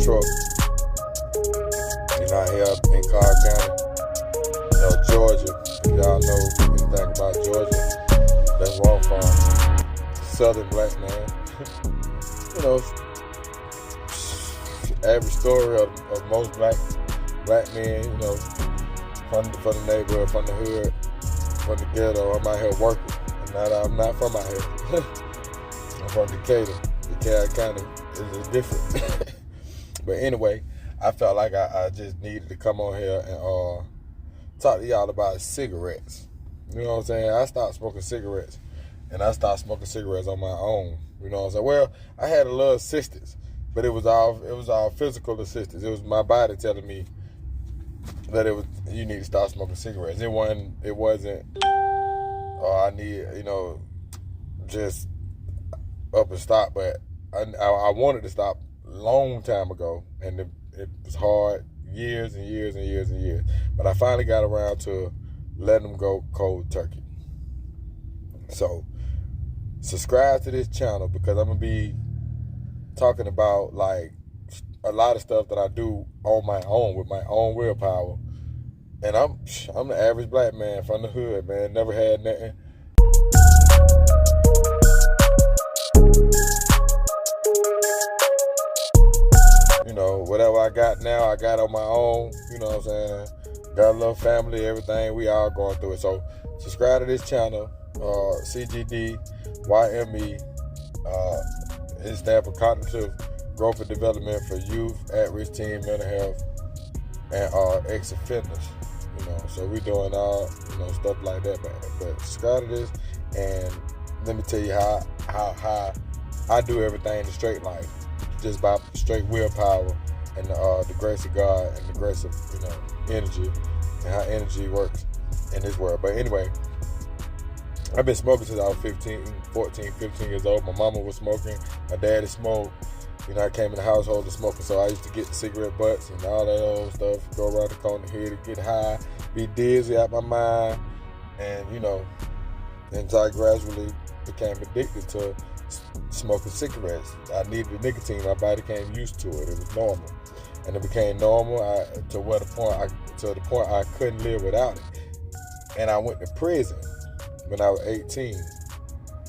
truck. You know, here in Cobb County, you know, Georgia. If y'all know anything about Georgia, that's where I'm from. Southern black man. You know, average story of most black men, you know, from the neighborhood, from the hood, from the ghetto. I'm out here working. I'm not from out here. I'm from Decatur. Decatur County is different. But anyway, I felt like I just needed to come on here and talk to y'all about cigarettes. You know what I'm saying? I stopped smoking cigarettes. And I started smoking cigarettes on my own. You know what I'm saying? Well, I had a little assistance, but it was all physical assistance. It was my body telling me that you need to start smoking cigarettes. It wasn't I need, you know, just up and stop, but I wanted to stop a long time ago, and it was hard, years and years and years and years. But I finally got around to letting them go cold turkey. So subscribe to this channel, because I'm gonna be talking about like a lot of stuff that I do on my own with my own willpower. And I'm the average black man from the hood, man. Never had nothing. You know, whatever I got now, I got on my own. You know what I'm saying? Got a little family, everything. We all going through it. So subscribe to this channel, CGDYME. It stands for Cognitive Growth and Development for Youth, At-Risk Teen, Mental Health, and ex-offenders. You know, so we doing all, you know, stuff like that, man. But subscribe to this, and let me tell you how I do everything in the straight life, just by straight willpower and the grace of God and the grace of, you know, energy, and how energy works in this world. But anyway, I've been smoking since I was 14, 15 years old. My mama was smoking, my daddy smoked. You know, I came in the household to smoking, so I used to get the cigarette butts and all that old stuff, go around the corner here to get high, be dizzy out my mind, and, you know, until I gradually became addicted to smoking cigarettes. I needed the nicotine. My body became used to it. It was normal. And it became normal to the point I couldn't live without it. And I went to prison when I was 18.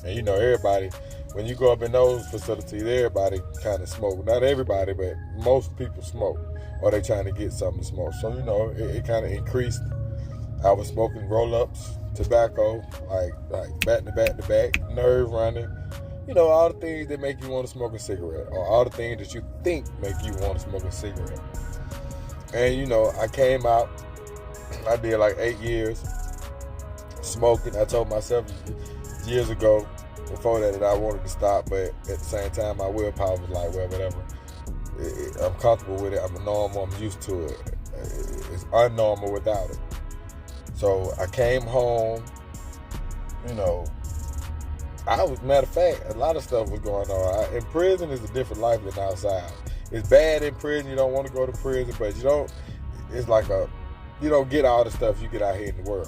And, you know, everybody, when you go up in those facilities, everybody kind of smoke. Not everybody, but most people smoke, or they trying to get something to smoke. So, you know, it kind of increased. I was smoking roll-ups, tobacco, like back to back, nerve running. You know, all the things that make you want to smoke a cigarette, or all the things that you think make you want to smoke a cigarette. And, you know, I came out, I did like 8 years smoking. I told myself years ago, before that I wanted to stop, but at the same time, my willpower was like, well, whatever. I'm comfortable with it. I'm normal. I'm used to it. It's unnormal without it. So I came home, you know, matter of fact, a lot of stuff was going on. In prison is a different life than outside. It's bad in prison. You don't want to go to prison, but it's like you don't get all the stuff you get out here in the world.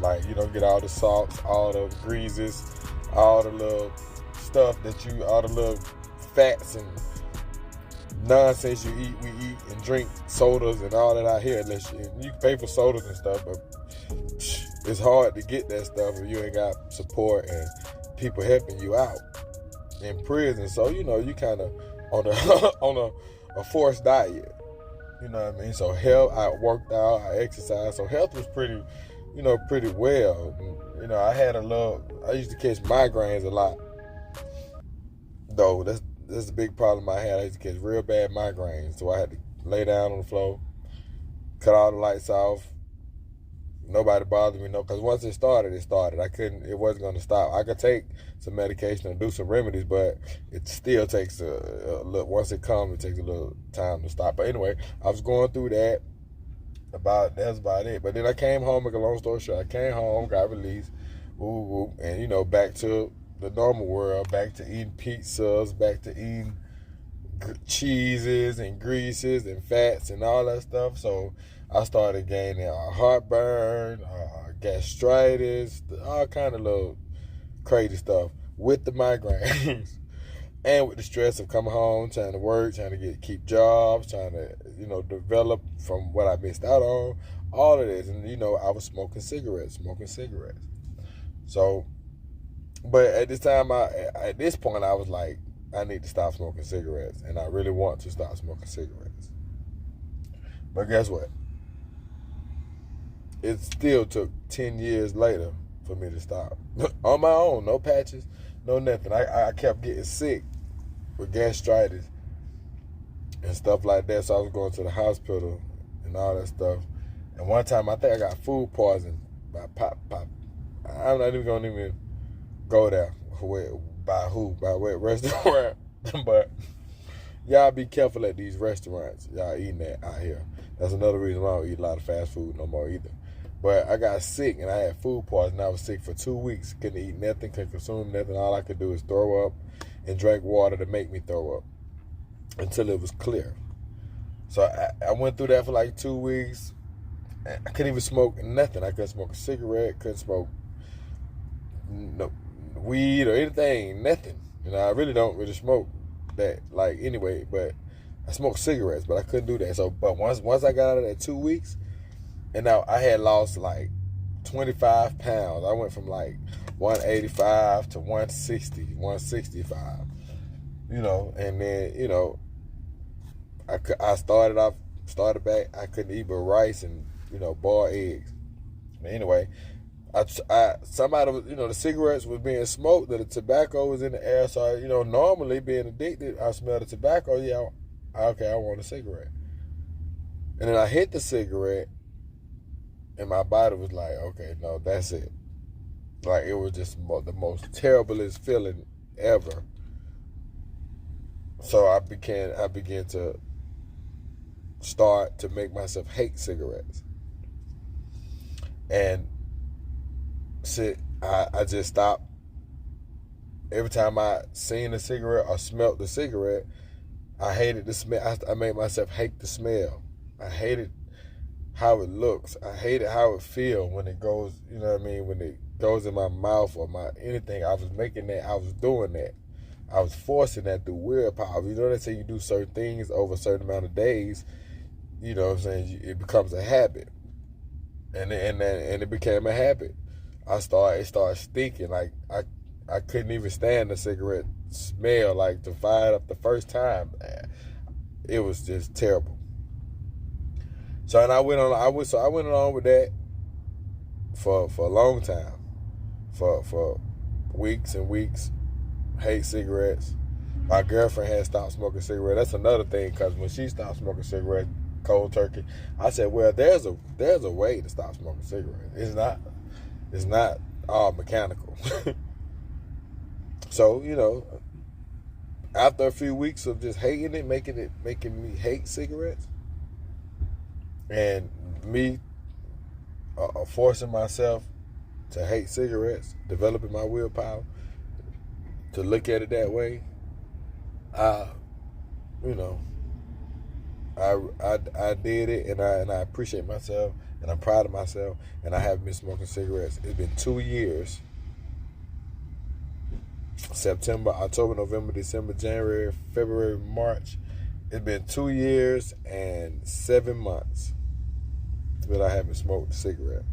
Like, you don't get all the salts, all the greases, all the little stuff all the little fats and nonsense you eat. We eat and drink sodas and all that out here. Unless you can pay for sodas and stuff, but it's hard to get that stuff if you ain't got support and people helping you out in prison. So, you know, you kind of on a forced diet. You know what I mean? So health, I worked out, I exercised. So health was pretty well. You know, I used to catch migraines a lot. Though that's the big problem I had. I used to catch real bad migraines. So I had to lay down on the floor, cut all the lights off. Nobody bothered me, because once it started. It wasn't going to stop. I could take some medication and do some remedies, but it still takes a little, once it comes, it takes a little time to stop. But anyway, I was going through that. That's about it. But then I came home, make a long story short, I came home, got released, and, you know, back to the normal world, back to eating pizzas, back to eating cheeses and greases and fats and all that stuff. So I started gaining heartburn, gastritis, all kind of little crazy stuff with the migraines. And with the stress of coming home, trying to work, trying to keep jobs, trying to, develop from what I missed out on, all of this. And, I was smoking cigarettes. So, but at this point, I was like, I need to stop smoking cigarettes. And I really want to stop smoking cigarettes. But guess what? It still took 10 years later for me to stop. On my own, no patches, no nothing. I kept getting sick with gastritis and stuff like that. So I was going to the hospital and all that stuff. And one time I think I got food poisoning by pop. I'm not even gonna even go there. By what restaurant? But y'all be careful at these restaurants. Y'all eating that out here. That's another reason why I don't eat a lot of fast food no more either. But I got sick and I had food poisoning. I was sick for 2 weeks. Couldn't eat nothing, couldn't consume nothing. All I could do is throw up and drink water to make me throw up until it was clear. So I went through that for like 2 weeks. I couldn't even smoke nothing. I couldn't smoke a cigarette, couldn't smoke no weed or anything, nothing. I really don't really smoke that, like, anyway, but I smoked cigarettes, but I couldn't do that. So, but once I got out of that 2 weeks, and now I had lost like 25 pounds. I went from like 185 to 160, 165, and then, I started back, I couldn't eat but rice and, boiled eggs. But anyway, somebody was, the cigarettes was being smoked, the tobacco was in the air. So, normally being addicted, I smell the tobacco. Yeah, okay, I want a cigarette. And then I hit the cigarette, and my body was like, okay, no, that's it. Like, it was just the most terriblest feeling ever. So I began to start to make myself hate cigarettes. And I just stopped. Every time I seen a cigarette or smelled the cigarette, I hated the smell. I made myself hate the smell. I hated how it looks. I hated how it feels when it goes, when it goes in my mouth or my anything. I was making that, I was doing that. I was forcing that through willpower. They say you do certain things over a certain amount of days, it becomes a habit. And it became a habit. It started stinking. Like I couldn't even stand the cigarette smell, like to fire it up the first time. It was just terrible. So I went along with that for a long time. For weeks and weeks. Hate cigarettes. My girlfriend had stopped smoking cigarettes. That's another thing, because when she stopped smoking cigarettes, cold turkey, I said, well, there's a way to stop smoking cigarettes. It's not all mechanical. So, after a few weeks of just hating it, making me hate cigarettes, and me forcing myself to hate cigarettes, developing my willpower to look at it that way, I did it, and I appreciate myself, and I'm proud of myself, and I haven't been smoking cigarettes. It's been 2 years. September, October, November, December, January, February, March. It's been 2 years and 7 months that I haven't smoked a cigarette.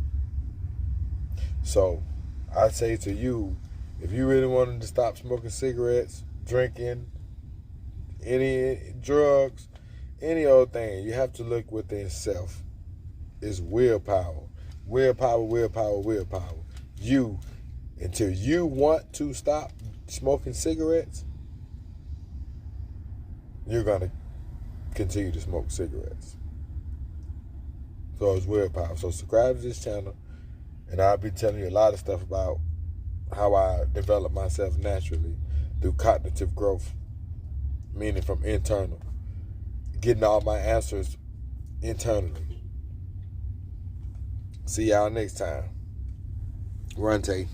So I say to you, if you really wanted to stop smoking cigarettes, drinking, any drugs, any old thing, you have to look within self. It's willpower. Willpower. Until you want to stop smoking cigarettes, you're going to continue to smoke cigarettes. So it's willpower. So subscribe to this channel, and I'll be telling you a lot of stuff about how I develop myself naturally through cognitive growth, meaning from internal, getting all my answers internally. See y'all next time. Run, Tay.